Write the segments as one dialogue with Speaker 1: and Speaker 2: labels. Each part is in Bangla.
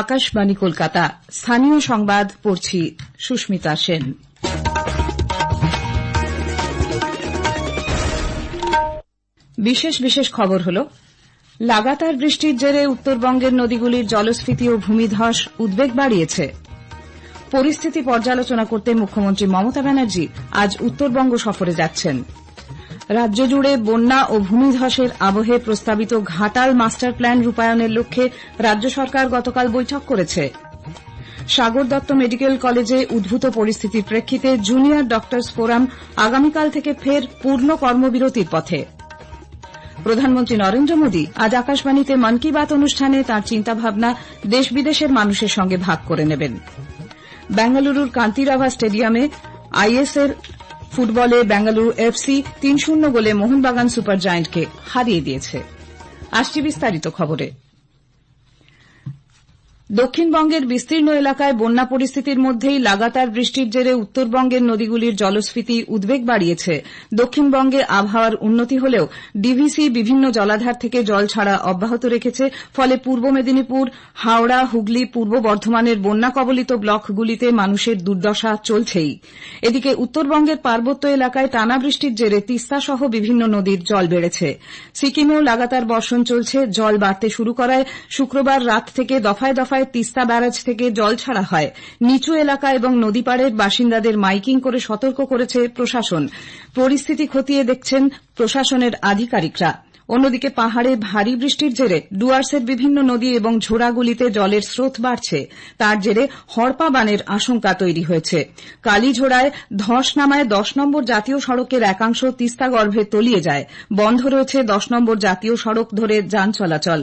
Speaker 1: আকাশবাণী কলকাতা। স্থানীয় সংবাদ পড়ছি সুস্মিতা সেন। বিশেষ বিশেষ খবর হল, লাগাতার বৃষ্টির জেরে উত্তরবঙ্গের নদীগুলির জলস্ফীতি ও ভূমিধস উদ্বেগ বাড়িয়েছে। পরিস্থিতি পর্যালোচনা করতে মুখ্যমন্ত্রী মমতা ব্যানার্জি আজ উত্তরবঙ্গ সফরে যাচ্ছেন। রাজ্য জুড়ে বন্যা ও ভূমিধসের আবহে প্রস্তাবিত ঘাটাল মাস্টার প্ল্যান রূপায়ণের লক্ষ্যে রাজ্য সরকার গতকাল বৈঠক করেছে। সাগর দত্ত মেডিকেল কলেজে উদ্ভূত পরিস্থিতির প্রেক্ষিতে জুনিয়র ডক্টরস ফোরাম আগামীকাল থেকে ফের পূর্ণ কর্মবিরতির পথে। প্রধানমন্ত্রী নরেন্দ্র মোদী আজ আকাশবাণীতে মন কি বাত অনুষ্ঠানে তাঁর চিন্তাভাবনা দেশ বিদেশের মানুষের সঙ্গে ভাগ করে নেবেন। বেঙ্গালুরুর কান্তিরাভা স্টেডিয়ামে আইএসএল ফুটবলে বেঙ্গালুরু এফসি ৩-০ গোলে মোহনবাগান সুপার জায়ান্টকে হারিয়ে দিয়েছে। আসছি বিস্তারিত খবরে। দক্ষিণবঙ্গের বিস্তীর্ণ এলাকায় বন্যা পরিস্থিতির মধ্যেই লাগাতার বৃষ্টির জেরে উত্তরবঙ্গের নদীগুলির জলস্ফীতি উদ্বেগ বাড়িয়েছে। দক্ষিণবঙ্গে আবহাওয়ার উন্নতি হলেও ডিভিসি বিভিন্ন জলাধার থেকে জল ছাড়া অব্যাহত রেখেছে। ফলে পূর্ব মেদিনীপুর, হাওড়া, হুগলি, পূর্ব বর্ধমানের বন্যা কবলিত ব্লকগুলিতে মানুষের দুর্দশা চলছেই। এদিকে উত্তরবঙ্গের পার্বত্য এলাকায় টানা বৃষ্টির জেরে তিস্তাসহ বিভিন্ন নদীর জল বেড়েছে। সিকিমেও লাগাতার বর্ষণ চলছে। জল বাড়তে শুরু করায় শুক্রবার রাত থেকে দফায় দফায় তিস্তা ব্যারাজ থেকে জল ছাড়া হয়। নিচু এলাকা এবং নদীপাড়ের বাসিন্দাদের মাইকিং করে সতর্ক করেছে প্রশাসন। পরিস্থিতি খতিয়ে দেখছেন প্রশাসনের আধিকারিকরা। অন্যদিকে পাহাড়ে ভারী বৃষ্টির জেরে ডুয়ার্সের বিভিন্ন নদী এবং ঝোড়াগুলিতে জলের স্রোত বাড়ছে। তার জেরে হড়পা বানের আশঙ্কা তৈরি হয়েছে। কালীঝোড়ায় ধস নামায় ১০ নম্বর জাতীয় সড়কের একাংশ তিস্তাগর্ভে তলিয়ে যায়। বন্ধ রয়েছে ১০ নম্বর জাতীয় সড়ক ধরে যান চলাচল।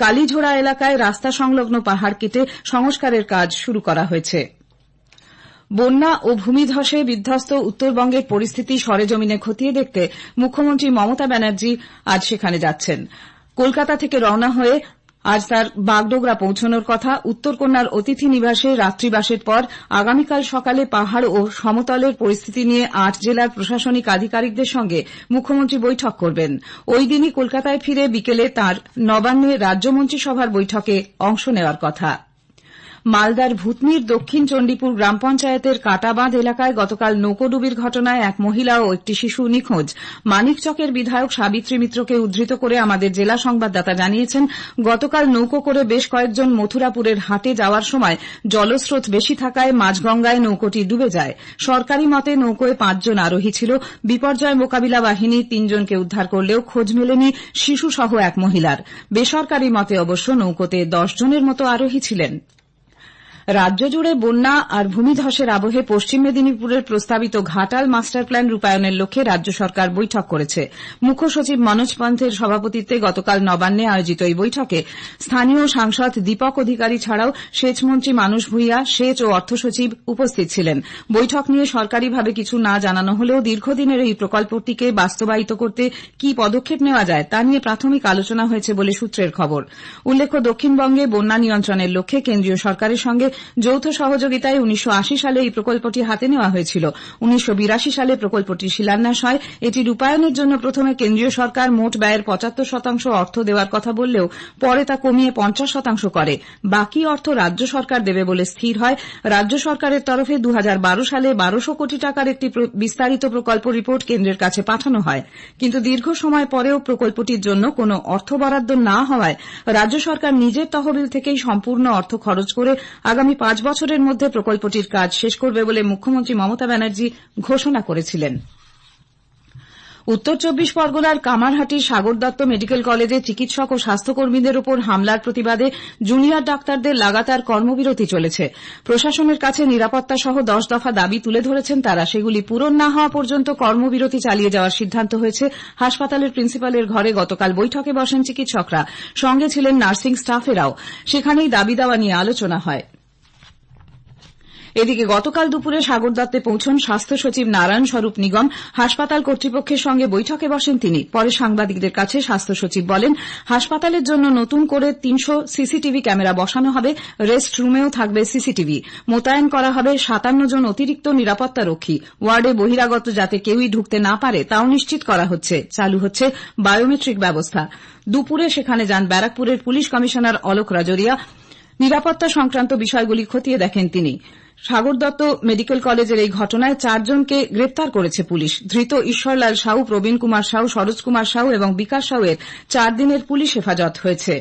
Speaker 1: কালীঝোড়া এলাকায় রাস্তা সংলগ্ন পাহাড় কেটে সংস্কারের কাজ শুরু করা হয়েছে। বন্যা ও ভূমিধসে বিধ্বস্ত উত্তরবঙ্গের পরিস্থিতি সরেজমিনে খতিয়ে দেখতে মুখ্যমন্ত্রী মমতা ব্যানার্জি আজ সেখানে যাচ্ছেন। কলকাতা থেকে রওনা হয়ে আজ তার বাগডোগরা পৌঁছানোর কথা। উত্তরকন্যার অতিথি নিবাসে রাত্রিবাসের পর আগামীকাল সকালে পাহাড় ও সমতলের পরিস্থিতি নিয়ে ৮ জেলার প্রশাসনিক আধিকারিকদের সঙ্গে মুখ্যমন্ত্রী বৈঠক করবেন। ওই দিনই কলকাতায় ফিরে বিকেলে তাঁর নবান্নে রাজ্য মন্ত্রিসভার বৈঠকে অংশ নেওয়ার কথা। মালদার ভূতনির দক্ষিণ চণ্ডীপুর গ্রাম পঞ্চায়েতের কাটাবাঁধ এলাকায় গতকাল নৌকোডুবির ঘটনায় এক মহিলা ও একটি শিশু নিখোঁজ। মানিকচকের বিধায়ক সাবিত্রী মিত্রকে উদ্ধৃত করে আমাদের জেলা সংবাদদাতা জানিয়েছেন, গতকাল নৌকো করে বেশ কয়েকজন মথুরাপুরের হাটে যাওয়ার সময় জলস্রোত বেশি থাকায় মাঝগঙ্গায় নৌকোটি ডুবে যায়। সরকারি মতে নৌকোয় ৫ জন আরোহী ছিল। বিপর্যয় মোকাবিলা বাহিনী ৩ জনকে উদ্ধার করলেও খোঁজ মেলেনি শিশুসহ এক মহিলার। বেসরকারি মতে অবশ্য নৌকোতে ১০ জনের মতো আরোহী ছিলেন। রাজ্য জুড়ে বন্যা আর ভূমিধসের আবহে পশ্চিম মেদিনীপুরের প্রস্তাবিত ঘাটাল মাস্টার প্ল্যান রূপায়ণের লক্ষ্যে রাজ্য সরকার বৈঠক করেছে। মুখ্য সচিব মনোজ পন্থের সভাপতিত্বে গতকাল নবান্নে আয়োজিত এই বৈঠকে স্থানীয় সাংসদ দীপক অধিকারী ছাড়াও সেচমন্ত্রী মানুষ ভূঁইয়া, সেচ ও অর্থ সচিব উপস্থিত ছিলেন। বৈঠক নিয়ে সরকারিভাবে কিছু না জানানো হলেও দীর্ঘদিনের এই প্রকল্পটিকে বাস্তবায়িত করতে কি পদক্ষেপ নেওয়া যায় তা নিয়ে প্রাথমিক আলোচনা হয়েছে বলে সূত্রের খবর। উল্লেখ্য, দক্ষিণবঙ্গে বন্যা নিয়ন্ত্রণের লক্ষ্যে কেন্দ্রীয় সরকারের সঙ্গে যৌথ সহযোগিতায় ১৯৮০ সালে এই প্রকল্পটি হাতে নেওয়া হয়েছিল। ১৯৮২ সালে প্রকল্পটির শিলান্যাস হয়। এটি রূপায়ণের জন্য প্রথমে কেন্দ্রীয় সরকার মোট ব্যয়ের ৭৫% অর্থ দেওয়ার কথা বললেও পরে তা কমিয়ে ৫০% করে। বাকি অর্থ রাজ্য সরকার দেবে বলে স্থির হয়। রাজ্য সরকারের তরফে ২০১২ সালে ১২০০ কোটি টাকার একটি বিস্তারিত প্রকল্প রিপোর্ট কেন্দ্রের কাছে পাঠানো হয়। কিন্তু দীর্ঘ সময় পরেও প্রকল্পটির জন্য কোনো অর্থ বরাদ্দ না হওয়ায় রাজ্য সরকার নিজের তহবিল থেকেই সম্পূর্ণ অর্থ খরচ করে আগামী ৫ বছরের মধ্যে প্রকল্পটির কাজ শেষ করবে বলে মুখ্যমন্ত্রী মমতা ব্যানার্জি ঘোষণা করেছিলেন। উত্তর ২৪ পরগনার কামারহাটির সাগর দত্ত মেডিকেল কলেজে চিকিৎসক ও স্বাস্থ্যকর্মীদের উপর হামলার প্রতিবাদে জুনিয়র ডাক্তারদের লাগাতার কর্মবিরতি চলেছে। প্রশাসনের কাছে নিরাপত্তা সহ ১০ দফা দাবি তুলে ধরেছেন তারা। সেগুলি পূরণ না হওয়া পর্যন্ত কর্মবিরতি চালিয়ে যাওয়ার সিদ্ধান্ত হয়েছে। হাসপাতালের প্রিন্সিপালের ঘরে গতকাল বৈঠকে বসেন চিকিৎসকরা। সঙ্গে ছিলেন নার্সিং স্টাফেরাও। সেখানেই দাবি দাওয়া নিয়ে আলোচনা হয়। এদিকে গতকাল দুপুরে সাগর দত্তে পৌঁছন স্বাস্থ্য সচিব নারায়ণ স্বরূপ নিগম। হাসপাতাল কর্তৃপক্ষের সঙ্গে বৈঠকে বসেন তিনি। পরে সাংবাদিকদের কাছে স্বাস্থ্য সচিব বলেন, হাসপাতালের জন্য নতুন করে ৩০০ সিসিটিভি ক্যামেরা বসানো হবে। রেস্ট রুমেও থাকবে সিসিটিভি। মোতায়েন করা হবে ৫৭ জন অতিরিক্ত নিরাপত্তারক্ষী। ওয়ার্ডে বহিরাগত যাতে কেউই ঢুকতে না পারে তাও নিশ্চিত করা হচ্ছে। চালু হচ্ছে বায়োমেট্রিক ব্যবস্থা। দুপুরে সেখানে যান ব্যারাকপুরের পুলিশ কমিশনার অলোক রাজোরিয়া। নিরাপত্তা সংক্রান্ত বিষয়গুলি খতিয়ে দেখেন তিনি। সাগর দত্ত মেডিকেল কলেজের এই ঘটনায় 4 জনকে গ্রেপ্তার করেছে পুলিশ। ধৃত ঈশ্বরলাল সাউ, প্রবীণ কুমার সাউ, সরোজ কুমার সাউ এবং বিকাশ সাউয়ের 4 দিনের পুলিশ হেফাজত হয়েছে।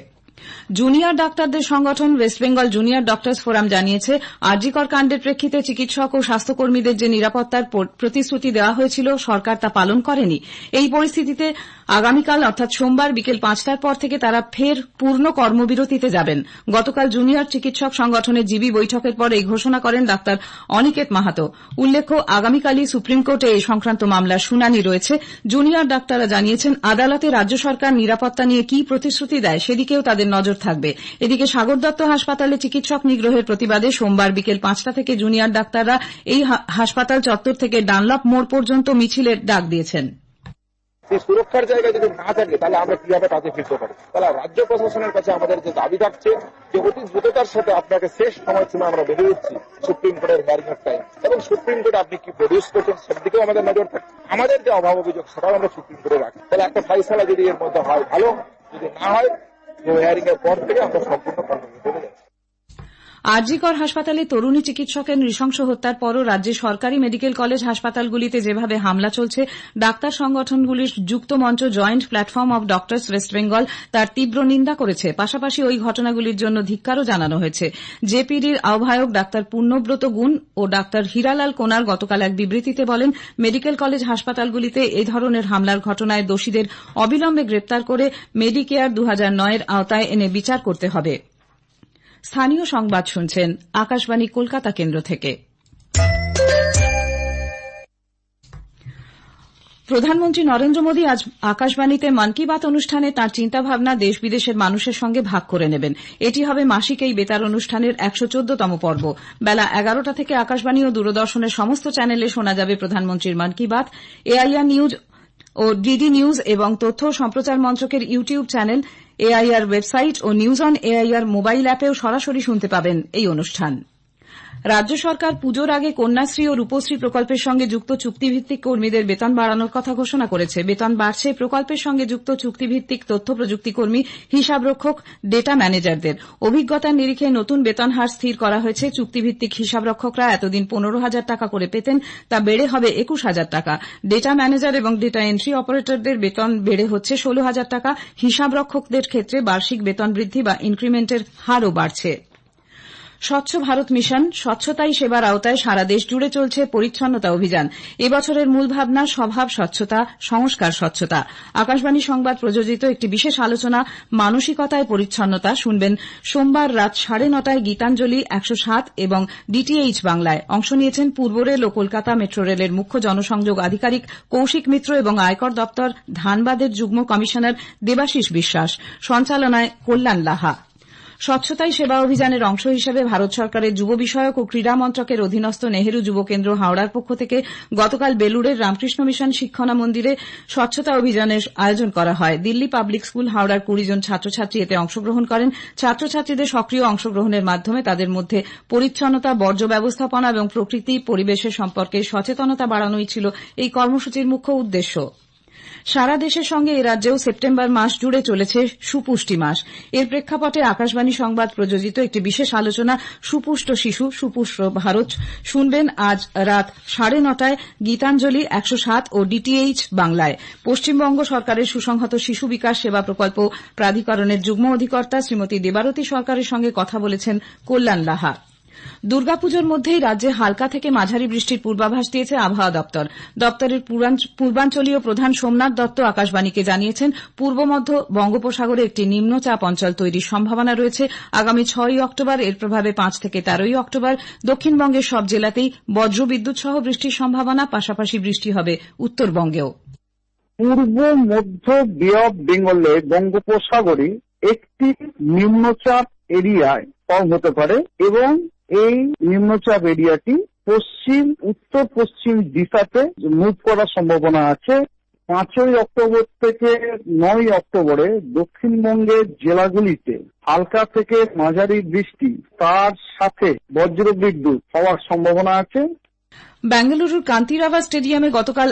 Speaker 1: জুনিয়র ডাক্তারদের সংগঠন West Bengal junior doctors forum জানিয়েছে, আরজিকর কাণ্ডের প্রেক্ষিতে চিকিৎসক ও স্বাস্থ্যকর্মীদের যে নিরাপত্তার প্রতিশ্রুতি দেওয়া হয়েছিল সরকার তা পালন করেনি। এই পরিস্থিতিতে আগামীকাল অর্থাৎ সোমবার বিকেল 5টার পর থেকে তারা ফের পূর্ণ কর্মবিরতিতে যাবেন। গতকাল জুনিয়র চিকিৎসক সংগঠনের জিবি বৈঠকের পর এই ঘোষণা করেন ডাক্তার অনিকেত মাহাতো। উল্লেখ্য, আগামীকালই সুপ্রিম কোর্টে এই সংক্রান্ত মামলার শুনানি রয়েছে। জুনিয়র ডাক্তাররা জানিয়েছেন, আদালতে রাজ্য সরকার নিরাপত্তা নিয়ে কি প্রতিশ্রুতি দেয় সেদিকেও তাদের নজর থাকবে। এদিকে সাগর দত্ত হাসপাতালে চিকিৎসক নিগ্রহের প্রতিবাদে সোমবার বিকেল 5টা থেকে জুনিয়র ডাক্তাররা এই হাসপাতাল চত্বর থেকে ডানলপ মোড় পর্যন্ত মিছিলের ডাক দিয়েছেন।
Speaker 2: সুরক্ষার জায়গায় যদি না থাকে তাহলে আমরা কিভাবে কাজে ফিরতে পারি? তাহলে রাজ্য প্রশাসনের কাছে আমাদের যে দাবি থাকছে যে অতি দ্রুততার সাথে আপনাকে শেষ সময়সীমা আমরা বেঁধে দিচ্ছি সুপ্রিম কোর্টের হিয়ারিং এর টাইম, এবং সুপ্রিম কোর্ট আপনি কি প্রডিউস করছেন সেদিকেও আমাদের নজর থাকে। আমাদের যে অভাব অভিযোগ সেটাও আমরা সুপ্রিম কোর্টে রাখি। তাহলে একটা ফাইসালা যদি এর মধ্যে হয় ভালো, যদি না হয় হিয়ারিং এর পর থেকে আমরা সম্পূর্ণ কর্মবিরতি যাচ্ছি।
Speaker 1: আরজিকর হাসপাতালে তরুণী চিকিৎসকের নৃশংস হত্যার পরও রাজ্যের সরকারি মেডিকেল কলেজ হাসপাতালগুলিতে যেভাবে হামলা চলছে, ডাক্তার সংগঠনগুলির যুক্ত মঞ্চ joint platform of doctors West Bengal তার তীব্র নিন্দা করেছে। পাশাপাশি ওই ঘটনাগুলির জন্য ধিক্কারও জানানো হয়েছে। জেপিডির আহ্বায়ক ডাক্তার পূর্ণব্রত গুণ ও ডাক্তার হীরালাল কোনার গতকাল এক বিবৃতিতে বলেন, মেডিকেল কলেজ হাসপাতালগুলিতে এই ধরনের হামলার ঘটনায় দোষীদের অবিলম্বে গ্রেপ্তার করে মেডিকেয়ার 2009-এর আওতায় এনে বিচার করতে হবে। স্থানীয় সংবাদ শুনছেন আকাশবাণী কলকাতা কেন্দ্র থেকে। প্রধানমন্ত্রী নরেন্দ্র মোদী আজ আকাশবাণীতে মন কি বাত অনুষ্ঠানে তাঁর চিন্তাভাবনা দেশ বিদেশের মানুষের সঙ্গে ভাগ করে নেবেন। এটি হবে মাসিক এই বেতার অনুষ্ঠানের 114তম পর্ব। বেলা 11টা থেকে আকাশবাণী ও দূরদর্শনের সমস্ত চ্যানেলে শোনা যাবে প্রধানমন্ত্রীর মন কি বাত। এআইআর নিউজ ও ডিডি নিউজ এবং তথ্য ও সম্প্রচার মন্ত্রকের ইউটিউব চ্যানেল, এআইআর ওয়েবসাইট ও নিউজ অন এআইআর মোবাইল অ্যাপেও সরাসরি শুনতে পাবেন এই অনুষ্ঠান। রাজ্য সরকার পুজোর আগে কন্যাশ্রী ও রূপশ্রী প্রকল্পের সঙ্গে যুক্ত চুক্তিভিত্তিক কর্মীদের বেতন বাড়ানোর কথা ঘোষণা করেছে। বেতন বাড়ছে প্রকল্পের সঙ্গে যুক্ত চুক্তিভিত্তিক তথ্য প্রযুক্তি কর্মী, হিসাবরক্ষক, ডেটা ম্যানেজারদের। অভিজ্ঞতার নিরিখে নতুন বেতন হার স্থির করা হয়েছে। চুক্তিভিত্তিক হিসাবরক্ষকরা এতদিন 15,000 টাকা করে পেতেন, তা বেড়ে হবে 21,000 টাকা। ডেটা ম্যানেজার এবং ডেটা এন্ট্রি অপারেটরদের বেতন বেড়ে হচ্ছে 16,000 টাকা। হিসাবরক্ষকদের ক্ষেত্রে বার্ষিক বেতন বৃদ্ধি বা ইনক্রিমেন্টের হারও বাড়ছে। স্বচ্ছ ভারত মিশন স্বচ্ছতাই সেবার আওতায় সারা দেশ জুড়ে চলছে পরিচ্ছন্নতা অভিযান। এবছরের মূল ভাবনা স্বভাব স্বচ্ছতা, সংস্কার স্বচ্ছতা। আকাশবাণী সংবাদ প্রযোজিত একটি বিশেষ আলোচনা মানসিকতায় পরিচ্ছন্নতা শুনবেন সোমবার রাত 9:30টায় গীতাঞ্জলি 107 এবং ডিটিএইচ বাংলায়। অংশ নিয়েছেন পূর্ব রেল ও কলকাতা মেট্রো রেলের মুখ্য জনসংযোগ আধিকারিক কৌশিক মিত্র এবং আয়কর দপ্তর ধানবাদের যুগ্ম কমিশনার দেবাশিস বিশ্বাস। সঞ্চালনায় কল্যাণ লাহা। স্বচ্ছতাই সেবা অভিযানের অংশ হিসেবে ভারত সরকারের যুব বিষয়ক ও ক্রীড়া মন্ত্রকের অধীনস্থ নেহেরু যুব কেন্দ্র হাওড়ার পক্ষ থেকে গতকাল বেলুড়ের রামকৃষ্ণ মিশন শিক্ষণা মন্দিরে স্বচ্ছতা অভিযানের আয়োজন করা হয়। দিল্লি পাবলিক স্কুল হাওড়ার 20 জন ছাত্রছাত্রী এতে অংশগ্রহণ করেন। ছাত্রছাত্রীদের সক্রিয় অংশগ্রহণের মাধ্যমে তাদের মধ্যে পরিচ্ছন্নতা, বর্জ্য ব্যবস্থাপনা এবং প্রকৃতি পরিবেশের সম্পর্কে সচেতনতা বাড়ানোই ছিল এই কর্মসূচির মুখ্য উদ্দেশ্য। সারা দেশের সঙ্গে এ রাজ্যেও সেপ্টেম্বর মাস জুড়ে চলেছে সুপুষ্টি মাস। এর প্রেক্ষাপটে আকাশবাণী সংবাদ প্রযোজিত একটি বিশেষ আলোচনা সুপুষ্ট শিশু সুপুষ্ট ভারত শুনবেন আজ রাত 9:30টায় গীতাঞ্জলি 107 ও ডিটিএইচ বাংলায়। পশ্চিমবঙ্গ সরকারের সুসংহত শিশু বিকাশ সেবা প্রকল্প প্রাধিকরণের যুগ্ম অধিকর্তা শ্রীমতী দেবারতী সরকারের সঙ্গে কথা বলেছেন কল্যাণ লাহা। দুর্গাপুজোর মধ্যেই রাজ্যে হালকা থেকে মাঝারি বৃষ্টির পূর্বাভাস দিয়েছে আবহাওয়া দপ্তর। দপ্তরের পূর্বাঞ্চলীয় প্রধান সোমনাথ দত্ত আকাশবাণীকে জানিয়েছেন, পূর্ব মধ্য বঙ্গোপসাগরে একটি নিম্নচাপ অঞ্চল তৈরির সম্ভাবনা রয়েছে। আগামী 6ই অক্টোবর এর প্রভাবে 5 থেকে 13ই অক্টোবর দক্ষিণবঙ্গের সব জেলাতেই বজ্রবিদ্যুৎ সহ বৃষ্টির সম্ভাবনা। পাশাপাশি বৃষ্টি হবে উত্তরবঙ্গেও।
Speaker 3: পূর্ব মধ্য বে অফ বেঙ্গলে বঙ্গোপসাগরে একটি নিম্নচাপ এরিয়ায় ফর্ম হতে পারে এবং এই নিম্নচাপ এরিয়াটি পশ্চিম উত্তর পশ্চিম দিশাতে মুভ করার সম্ভাবনা আছে। 5ই অক্টোবর থেকে 9ই অক্টোবরে দক্ষিণবঙ্গের জেলাগুলিতে হালকা থেকে মাঝারি বৃষ্টি তার সাথে বজ্রবিদ্যুৎ হওয়ার সম্ভাবনা আছে।
Speaker 1: বেঙ্গালুরুর কান্তিরাভা স্টেডিয়ামে গতকাল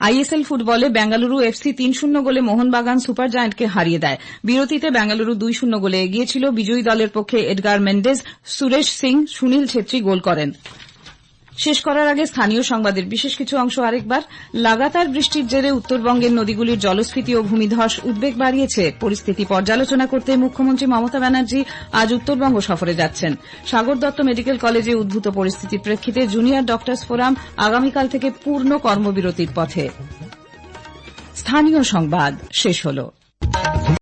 Speaker 1: আইএসএল ফুটবলে বেঙ্গালুরু এফসি 3-0 গোলে মোহনবাগান সুপার জায়ান্টকে হারিয়ে দেয়। বিরতিতে বেঙ্গালুরু 2-0 গোলে এগিয়ে ছিল। বিজয়ী দলের পক্ষে এডগার মেন্ডেজ, সুরেশ সিং, সুনীল ছেত্রী গোল করেন। শেষ করার আগে স্থানীয় সংবাদের বিশেষ কিছু অংশ আরেকবার। লাগাতার বৃষ্টির জেরে উত্তরবঙ্গের নদীগুলির জলস্ফীতি ও ভূমিধস উদ্বেগ বাড়িয়েছে। পরিস্থিতি পর্যালোচনা করতে মুখ্যমন্ত্রী মমতা ব্যানার্জি আজ উত্তরবঙ্গ সফরে যাচ্ছেন। সাগর দত্ত মেডিকেল কলেজে উদ্ভূত পরিস্থিতির প্রেক্ষিতে জুনিয়র ডক্টরস ফোরাম আগামীকাল থেকে পূর্ণ কর্মবিরতির পথে। স্থানীয় সংবাদ শেষ হল।